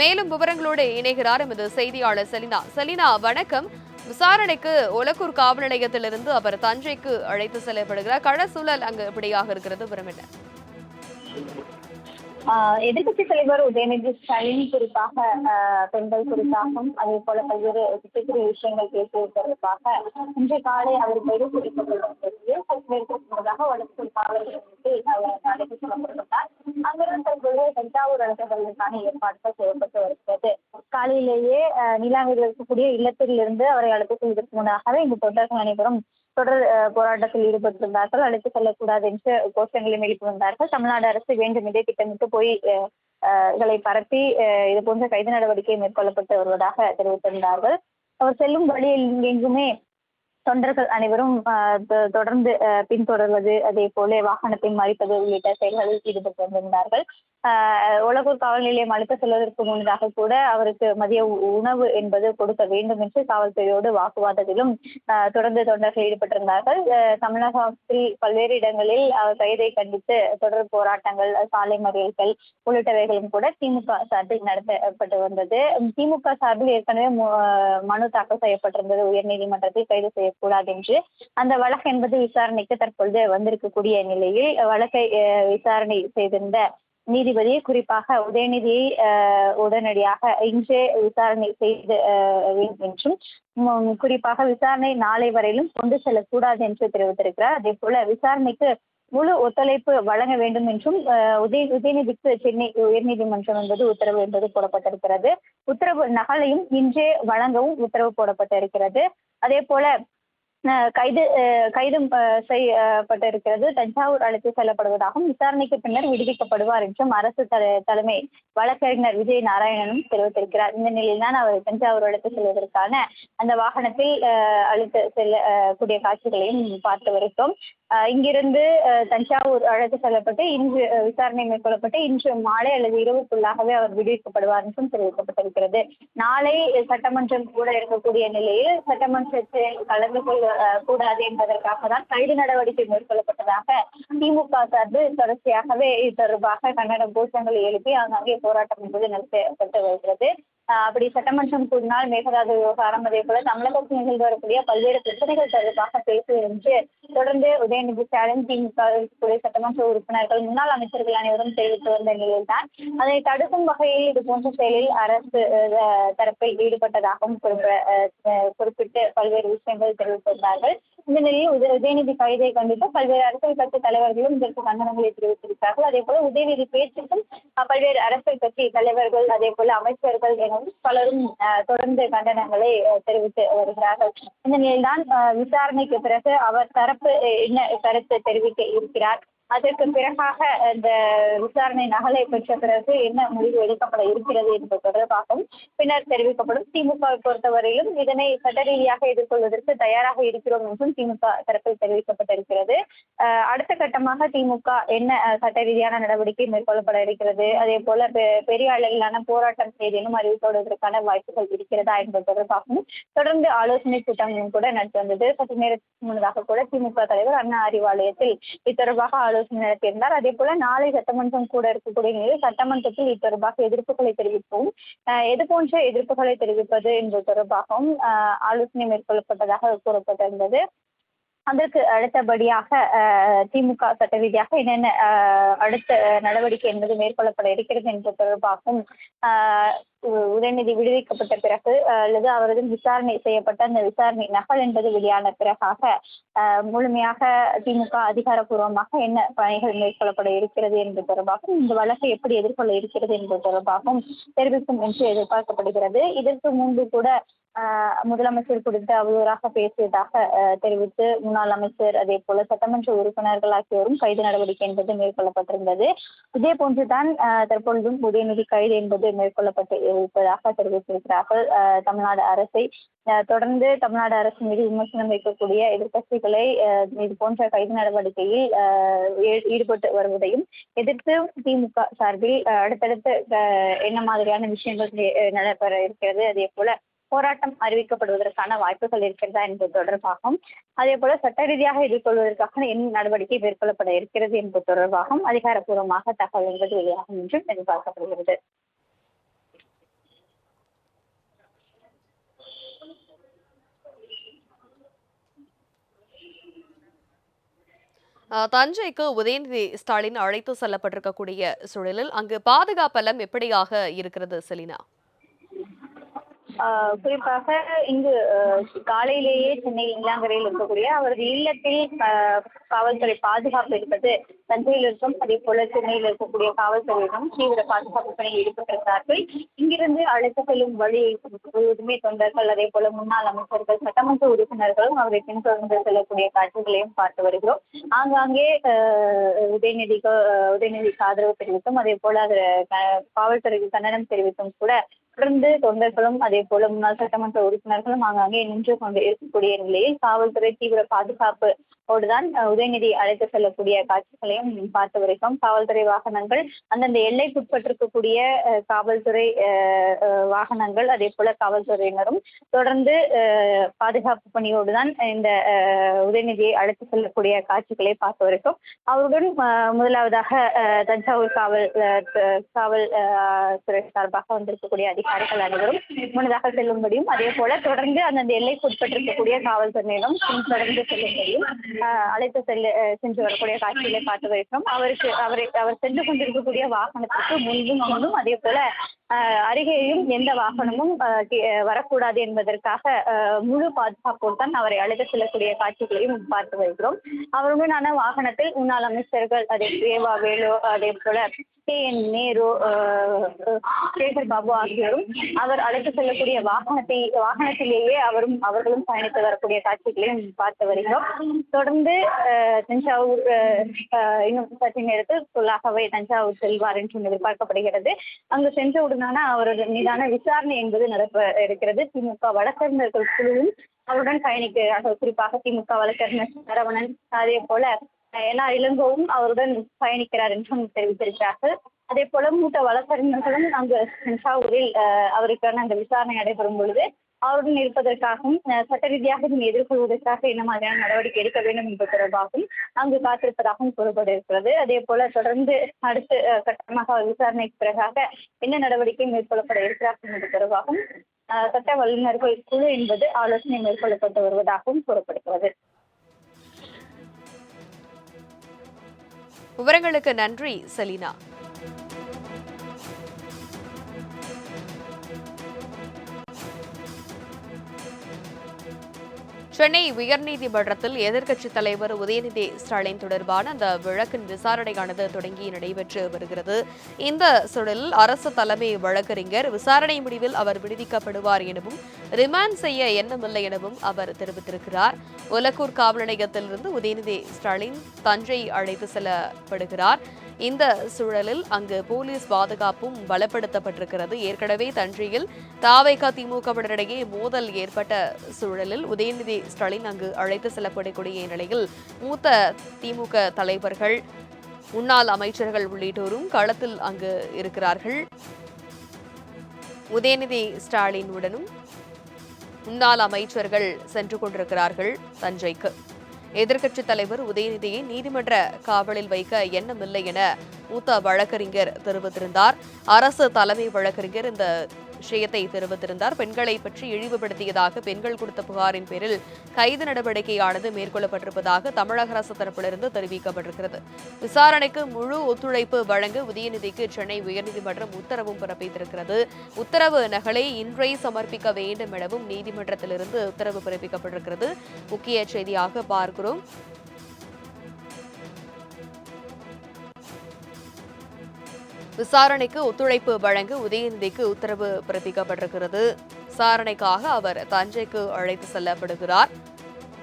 மேலும் விவரங்களோடு இணைகிறார் எமது செய்தியாளர் செலினா. செலினா, வணக்கம். விசாரணைக்கு ஒலக்கூர் காவல் நிலையத்திலிருந்து அவர் தஞ்சைக்கு அழைத்து செல்லப்படுகிறார். கள சூழல் அங்கு எப்படியாக இருக்கிறது? விவரம் என்ன? எதிர்கட்சி தலைவர் உதயநிதி ஸ்டாலின் குறிப்பாக பெண்கள் குறிப்பாகவும் அதே போல பல்வேறு சிறிய விஷயங்கள் பேசியதற்காக இன்றைய காலை அவர் கைது செய்யப்பட்டதாக வடக்கு காவல் அவர் அழைத்து செல்லப்பட்டுள்ளார். அங்கிருந்து தற்போது தஞ்சாவூர் அழைப்புகளுக்கான ஏற்பாடுகள் செய்யப்பட்டு வருகிறது. காலையிலேயே நீலாங்கரில் இருக்கக்கூடிய இல்லத்திலிருந்து அவரை அழைத்து செல்வதற்கு முன்னதாகவே இங்கு தொண்டர்கள் அனைவரும் தொடர் போராட்டத்தில் ஈடுபட்டிருந்தார்கள். அழைத்து செல்லக்கூடாது என்று கோஷங்களையும் எழுப்பி வந்தார்கள். தமிழ்நாடு அரசு வேண்டும் இதே திட்டமிட்டு போய் இதை பரப்பி இது போன்ற கைது நடவடிக்கை மேற்கொள்ளப்பட்டு வருவதாக தெரிவித்திருந்தார்கள். அவர் செல்லும் வழியில் எங்குமே தொண்டர்கள் அனைவரும் தொடர்ந்து பின்தொடர்வது, அதே போல வாகனத்தை மறிப்பது உள்ளிட்ட செயல்களில் ஈடுபட்டு வந்திருந்தார்கள். ஒலக்கூர் காவல் நிலையம் அழைத்து செல்வதற்கு முன்னதாக கூட அவருக்கு மதிய உணவு என்பது கொடுக்க வேண்டும் என்று காவல்துறையோடு வாக்குவாதத்திலும் தொடர்ந்து தொண்டர்கள் ஈடுபட்டிருந்தார்கள். தமிழகத்தில் பல்வேறு இடங்களில் கைதை கண்டித்து தொடர் போராட்டங்கள், சாலை மறியல்கள் உள்ளிட்டவைகளும் கூட திமுக சார்பில் நடத்தப்பட்டு வந்தது. திமுக சார்பில் ஏற்கனவே மனு தாக்கல் செய்யப்பட்டிருந்தது உயர்நீதிமன்றத்தில் கைது செய்யக்கூடாது என்று. அந்த வழக்கு என்பது விசாரணைக்கு தற்பொழுது வந்திருக்கக்கூடிய நிலையில் வழக்கை விசாரணை செய்திருந்த நீதிபதி குறிப்பாக உதயநிதியை உடனடியாக இன்றே விசாரணை செய்து வேண்டும் என்றும், குறிப்பாக விசாரணை நாளை வரையிலும் கொண்டு செல்லக்கூடாது என்று தெரிவித்திருக்கிறார். அதே போல விசாரணைக்கு முழு ஒத்துழைப்பு வழங்க வேண்டும் என்றும் உதயநிதிக்கு சென்னை உயர்நீதிமன்றம் என்பது உத்தரவு என்பது போடப்பட்டிருக்கிறது. உத்தரவு நகலையும் இன்றே வழங்கவும் உத்தரவு போடப்பட்டிருக்கிறது. அதே போல கைது செய்யப்பட்டிருக்கிறது. தஞ்சாவூர் அழைத்து செல்லப்படுவதாகவும் விசாரணைக்கு பின்னர் விடுவிக்கப்படுவார் என்றும் அரசு தலைமை வழக்கறிஞர் விஜய் நாராயணனும் தெரிவித்திருக்கிறார். இந்த நிலையில்தான் அவர் தஞ்சாவூர் அழைத்து செல்வதற்கான அந்த வாகனத்தில் அழைத்து செல்லக்கூடிய காட்சிகளையும் பார்த்து வருகிறோம். இங்கிருந்து தஞ்சாவூர் அழைத்து செல்லப்பட்டு இன்று விசாரணை மேற்கொள்ளப்பட்டு இன்று மாலை அல்லது இரவுக்குள்ளாகவே அவர் விடுவிக்கப்படுவார் என்றும் தெரிவிக்கப்பட்டிருக்கிறது. நாளை சட்டமன்றம் கூட இருக்கக்கூடிய நிலையில் சட்டமன்றத்தில் கலந்து கொள்ள கூடாது என்பதற்காக தான் கைது நடவடிக்கை மேற்கொள்ளப்பட்டதாக திமுக சார்பில் தொடர்ச்சியாகவே இது தொடர்பாக கண்டன கோஷங்களை எழுப்பி அங்கே போராட்டம் என்பது நடத்தப்பட்டு வருகிறது. அப்படி சட்டமன்றம் கூடினால் மேகதாது விவகாரம், அதே போல தமிழகத்தில் நிகழ்ந்து வரக்கூடிய பல்வேறு பிரச்சனைகள் தொடர்பாக பேசுவது என்று தொடர்ந்து உதயநிதி ஸ்டாலின், திமுக சட்டமன்ற உறுப்பினர்கள், முன்னாள் அமைச்சர்கள் அனைவரும் தெரிவித்து வந்த நிலையில்தான் அதை தடுக்கும் வகையில் இது போன்ற செயலில் அரசு தரப்பில் ஈடுபட்டதாகவும் குறிப்பிட்டு பல்வேறு விஷயங்கள் தெரிவித்திருந்தார்கள். இந்த நிலையில் உதயநிதி கைதை கண்டித்து பல்வேறு அரசியல் கட்சி தலைவர்களும் இதற்கு கண்டனங்களை தெரிவித்திருக்கிறார்கள். அதே போல உதயநிதி பேச்சுக்கும் பல்வேறு அரசியல் கட்சி தலைவர்கள், அதே போல அமைச்சர்கள் எனவும் பலரும் தொடர்ந்து கண்டனங்களை தெரிவித்து வருகிறார்கள். இந்த நிலையில்தான் விசாரணைக்கு பிறகு அவர் தரப்பு என்ன கருத்து தெரிவிக்க இருக்கிறார், அதற்கு பிறகாக இந்த விசாரணை நகலை பெற்ற பிறகு என்ன முடிவு எடுக்கப்பட இருக்கிறது என்பது தொடர்பாகவும் பின்னர் தெரிவிக்கப்படும். திமுகவை பொறுத்தவரையிலும் இதனை சட்ட ரீதியாக எதிர்கொள்வதற்கு தயாராக இருக்கிறோம் என்றும் திமுக தரப்பில் தெரிவிக்கப்பட்டிருக்கிறது. அடுத்த கட்டமாக திமுக என்ன சட்ட ரீதியான நடவடிக்கை மேற்கொள்ளப்பட இருக்கிறது, அதே போல பெரிய அளவிலான போராட்டம் ஏதேனும் அறிவிக்கப்படுவதற்கான வாய்ப்புகள் இருக்கிறதா என்பது தொடர்பாகவும் தொடர்ந்து ஆலோசனை கூட்டங்களும் கூட நடத்தி வந்தது. சற்று நேரத்துக்கு முன்னதாக கூட திமுக தலைவர் அண்ணா அறிவாலயத்தில் இது தொடர்பாக ஆலோசனை நடத்தியிருந்தார். அதே போல நாளை சட்டமன்றம் கூட இருக்கக்கூடிய நிலையில் சட்டமன்றத்தில் இது தொடர்பாக எதிர்ப்புகளை தெரிவிக்கவும், எது போன்ற எதிர்ப்புகளை தெரிவிப்பது என்பது தொடர்பாகவும் ஆலோசனை மேற்கொள்ளப்பட்டதாக கூறப்பட்டிருந்தது. அதற்கு அடுத்தபடியாக திமுக சட்ட ரீதியாக என்னென்ன அடுத்த நடவடிக்கை என்பது மேற்கொள்ளப்பட இருக்கிறது என்பது தொடர்பாகவும் உதயநிதி விடுவிக்கப்பட்ட பிறகு அல்லது அவரது விசாரணை செய்யப்பட்ட அந்த விசாரணை நகல் என்பது வெளியான பிறகாக முழுமையாக திமுக அதிகாரப்பூர்வமாக என்ன பணிகள் மேற்கொள்ளப்பட இருக்கிறது என்பது தொடர்பாகவும் இந்த வழக்கை எப்படி எதிர்கொள்ள இருக்கிறது என்பது தொடர்பாகவும் தெரிவிக்கும் என்று எதிர்பார்க்கப்படுகிறது. இதற்கு முன்பு கூட முதலமைச்சர் குறித்து அவதூறாக பேசியதாக தெரிவித்து முன்னாள் அமைச்சர், அதே போல சட்டமன்ற உறுப்பினர்கள் ஆகியோரும் கைது நடவடிக்கை என்பது மேற்கொள்ளப்பட்டிருந்தது. இதே போன்றுதான் தற்பொழுதும் உதயநிதி கைது என்பது மேற்கொள்ளப்பட்டு இருப்பதாக தெரிவித்திருக்கிறார்கள். தமிழ்நாடு அரசை தொடர்ந்து தமிழ்நாடு அரசு மீது விமர்சனம் வைக்கக்கூடிய எதிர்கட்சிகளை இது போன்ற கைது நடவடிக்கையில் ஈடுபட்டு வருவதையும் எதிர்த்து திமுக சார்பில் அடுத்தடுத்து என்ன மாதிரியான விஷயங்கள் நடைபெற இருக்கிறது, அதே போல போராட்டம் அறிவிக்கப்படுவதற்கான வாய்ப்புகள் இருக்கிறதா என்பது தொடர்பாகவும், அதே போல சட்ட ரீதியாக எதிர்கொள்வதற்காக என்ன நடவடிக்கை மேற்கொள்ளப்பட இருக்கிறது என்பது தொடர்பாகவும் அதிகாரப்பூர்வமாக தகவல் என்பது வெளியாகும் என்றும் எதிர்பார்க்கப்படுகிறது. தஞ்சைக்கு உதயநிதி ஸ்டாலின் அழைத்து செல்லப்பட்டிருக்கக்கூடிய சூழலில் அங்கு பாதுகாப்பெல்லாம் எப்படியாக இருக்கிறது செலினா? குறிப்பாக இங்கு காலையிலேயே சென்னை இளாங்கரையில் இருக்கக்கூடிய அவரது இல்லத்தில் காவல்துறை பாதுகாப்பு இருப்பது தஞ்சையில் இருக்கும், அதே போல சென்னையில் இருக்கக்கூடிய காவல்துறையிடம் தீவிர பாதுகாப்பு பணியில் ஈடுபட்டிருக்கிறார்கள். இங்கிருந்து அழைத்து செல்லும் வழி முழுவதுமே தொண்டர்கள், அதே போல முன்னாள் அமைச்சர்கள், சட்டமன்ற உறுப்பினர்களும் அவரை பின்தொடர்ந்து செல்லக்கூடிய காட்சிகளையும் பார்த்து வருகிறோம். ஆங்காங்கே உதயநிதிக்கு ஆதரவு தெரிவித்தும், அதே போல காவல்துறைக்கு கண்டனம் தெரிவித்தும் கூட தொடர்ந்து தொண்டர்களும் அதே போல முன்னாள் சட்டமன்ற உறுப்பினர்களும் ஆங்காங்கே நின்று கொண்டு இருக்கக்கூடிய நிலையில் காவல்துறை தீவிர பாதுகாப்போடுதான் உதயநிதி அழைத்து செல்லக்கூடிய காட்சிகளையும் பார்த்து வருகிறோம். காவல்துறை வாகனங்கள், அந்தந்த எல்லைக்குட்பட்டிருக்கக்கூடிய காவல்துறை வாகனங்கள், அதே போல காவல்துறையினரும் தொடர்ந்து பாதுகாப்பு பணியோடுதான் இந்த உதயநிதியை அழைத்து செல்லக்கூடிய காட்சிகளை பார்த்து வருகிறோம். அவருடன் முதலாவதாக தஞ்சாவூர் காவல் துறை சார்பாக வந்திருக்கக்கூடிய அதிகாரிகள் அனைவரும் முன்னதாக செல்லும்படியும், அதே போல தொடர்ந்து அந்தந்த எல்லைக்குட்பட்டிருக்கக்கூடிய காவல்துறையினரும் தொடர்ந்து செல்லும்படியும் அழைத்து சென்று வரக்கூடிய காட்சிகளை பார்த்து வருகிறோம். அவர் சென்று கொண்டிருக்கக்கூடிய வாகனத்திற்கு முன்னும் அதே போல அருகேயும் எந்த வாகனமும் வரக்கூடாது என்பதற்காக முழு பாதுகாப்போடு தான் அவரை அழைத்து செல்லக்கூடிய காட்சிகளையும் பார்த்து வருகிறோம். அவருடனான வாகனத்தில் முன்னாள் அமைச்சர்கள், அதே வேலு, அதே போல KN நேரு, சேகர் பாபு ஆகியோரும் அவர் அழைத்து செல்லக்கூடிய வாகனத்திலேயே அவர்களும் பயணித்து வரக்கூடிய காட்சிகளையும் பார்த்து வருகிறோம். தொடர்ந்து தஞ்சாவூர் இன்னும் சற்று நேரத்தில் சொல்லாகவே தஞ்சாவூர் செல்வார் என்று எதிர்பார்க்கப்படுகிறது. அங்கு சென்றவுடனான அவரது மீதான விசாரணை என்பது நடக்க இருக்கிறது. திமுக வழக்கறிஞர்கள் குழுவும் அவருடன் பயணிக்கிறார்கள். குறிப்பாக திமுக வழக்கறிஞர் சரவணன், அதே போல இளங்கோவும் அவருடன் பயணிக்கிறார் என்றும் தெரிவித்திருக்கிறார்கள். அதே போல மூத்த வழக்கறிஞர்களும் அங்கு தஞ்சாவூரில் அவருக்கான அந்த விசாரணை நடைபெறும் பொழுது அவருடன் இருப்பதற்காகவும் சட்ட ரீதியாக எதிர்கொள்வதற்காக என்ன மாதிரியான நடவடிக்கை எடுக்க வேண்டும் என்பது தொடர்பாகவும் அங்கு காத்திருப்பதாகவும் கூறப்பட இருக்கிறது. அதே போல தொடர்ந்து அடுத்து கட்டமாக விசாரணைக்கு பிறகாக என்ன நடவடிக்கை மேற்கொள்ளப்பட இருக்கிறார்கள் என்பது தொடர்பாகவும் சட்ட வல்லுநர்கள் குழு என்பது ஆலோசனை மேற்கொள்ளப்பட்டு வருவதாகவும் கூறப்படுகிறது. விவரங்களுக்கு நன்றி செலினா. சென்னை உயர்நீதிமன்றத்தில் எதிர்க்கட்சித் தலைவர் உதயநிதி ஸ்டாலின் தொடர்பான அந்த வழக்கின் விசாரணையானது தொடங்கி நடைபெற்று வருகிறது. இந்த சூழலில் அரசு தலைமை வழக்கறிஞர் விசாரணை முடிவில் அவர் விடுவிக்கப்படுவார் எனவும் ரிமாண்ட் செய்ய எண்ணமில்லை எனவும் அவர் தெரிவித்திருக்கிறார். ஒலக்கூர் காவல் நிலையத்திலிருந்து உதயநிதி ஸ்டாலின் தஞ்சை அழைத்து செல்லப்படுகிறார். இந்த சூழலில் அங்கு போலீஸ் பாதுகாப்பும் பலப்படுத்தப்பட்டிருக்கிறது. ஏற்கனவே தஞ்சையில் தாவேகா திமுகவினரிடையே மோதல் ஏற்பட்ட சூழலில் உதயநிதி ஸ்டாலின் அங்கு அழைத்து செல்லப்படக்கூடிய நிலையில் மூத்த திமுக தலைவர்கள், முன்னாள் அமைச்சர்கள் உள்ளிட்டோரும் களத்தில் அங்கு இருக்கிறார்கள். உதயநிதி ஸ்டாலினுடனும் முன்னாள் அமைச்சர்கள் சென்று கொண்டிருக்கிறார்கள் தஞ்சைக்கு. எதிர்க்கட்சித் தலைவர் உதயநிதியை நீதிமன்ற காவலில் வைக்க எண்ணமில்லை என மூத்த வழக்கறிஞர் தெரிவித்திருந்தார். அரசு தலைமை வழக்கறிஞர் இந்த விஷயத்தை தெரிவித்திருந்தார். பெண்களை பற்றி இழிவுபடுத்தியதாக பெண்கள் கொடுத்த புகாரின் பேரில் கைது நடவடிக்கையானது மேற்கொள்ளப்பட்டிருப்பதாக தமிழக அரசு தரப்பிலிருந்து தெரிவிக்கப்பட்டிருக்கிறது. விசாரணைக்கு முழு ஒத்துழைப்பு வழங்க உதயநிதிக்கு சென்னை உயர்நீதிமன்றம் உத்தரவும் பிறப்பித்திருக்கிறது. உத்தரவு நகலை இன்றே சமர்ப்பிக்க வேண்டும் எனவும் நீதிமன்றத்திலிருந்து உத்தரவு பிறப்பிக்கப்பட்டிருக்கிறது. முக்கிய செய்தியாக பார்க்கிறோம். விசாரணைக்கு ஒத்துழைப்பு வழங்க உதயநிதிக்கு உத்தரவு பிறப்பிக்கப்பட்டிருக்கிறது. விசாரணைக்காக அவர் தஞ்சைக்கு அழைத்து செல்லப்படுகிறார்.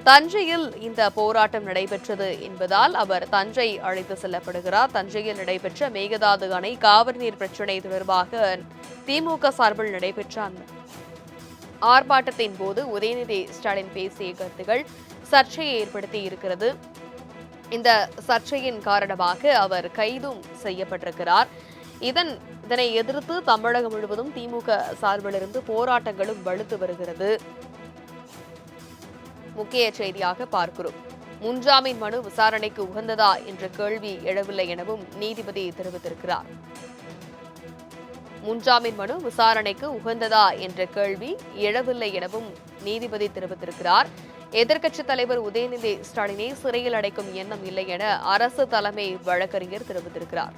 தஞ்சையில் இந்த போராட்டம் நடைபெற்றது என்பதால் அவர் தஞ்சை அழைத்து செல்லப்படுகிறார். தஞ்சையில் நடைபெற்ற மேகதாது அணை காவிரி நீர் பிரச்சினை தொடர்பாக திமுக சார்பில் நடைபெற்ற ஆர்ப்பாட்டத்தின் போது உதயநிதி ஸ்டாலின் பேசிய கருத்துகள் சர்ச்சையை ஏற்படுத்தி இருக்கிறது. இந்த சர்ச்சையின் காரணமாக அவர் கைதும் செய்யப்பட்டிருக்கிறார். இதனை எதிர்த்து தமிழகம் முழுவதும் திமுக சார்பிலிருந்து போராட்டங்களும் வலுத்து வருகிறது. முக்கிய செய்தியாக பார்க்கிறோம். முன்ஜாமீன் மனு விசாரணைக்கு உகந்ததா என்ற கேள்வி எழவில்லை எனவும் நீதிபதி தெரிவித்திருக்கிறார். முன்ஜாமீன் மனு விசாரணைக்கு உகந்ததா என்ற கேள்வி எழவில்லை எனவும் நீதிபதி தெரிவித்திருக்கிறார். எதிர்க்கட்சித் தலைவர் உதயநிதி ஸ்டாலினை சிறையில் அடைக்கும் எண்ணம் இல்லை என அரசு தலைமை வழக்கறிஞர் தெரிவித்திருக்கிறார்.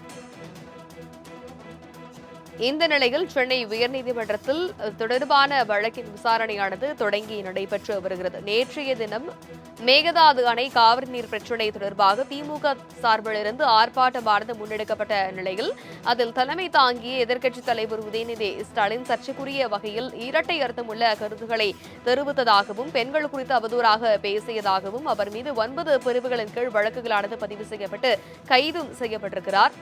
இந்த நிலையில் சென்னை உயர்நீதிமன்றத்தில் தொடர்பான வழக்கின் விசாரணையானது தொடங்கி நடைபெற்று வருகிறது. நேற்றைய தினம் மேகதாது அணை காவிரி நீர் பிரச்சினை தொடர்பாக திமுக சார்பிலிருந்து ஆர்ப்பாட்டமானது முன்னெடுக்கப்பட்ட நிலையில் அதில் தலைமை தாங்கிய எதிர்க்கட்சித் தலைவர் உதயநிதி ஸ்டாலின் சர்ச்சைக்குரிய வகையில் இரட்டை அர்த்தமுள்ள கருத்துக்களை தெரிவித்ததாகவும் பெண்கள் குறித்து அவதூறாக பேசியதாகவும் அவர் மீது 9 பிரிவுகளின் கீழ் வழக்குகளானது பதிவு செய்யப்பட்டு கைதும் செய்யப்பட்டிருக்கிறார்.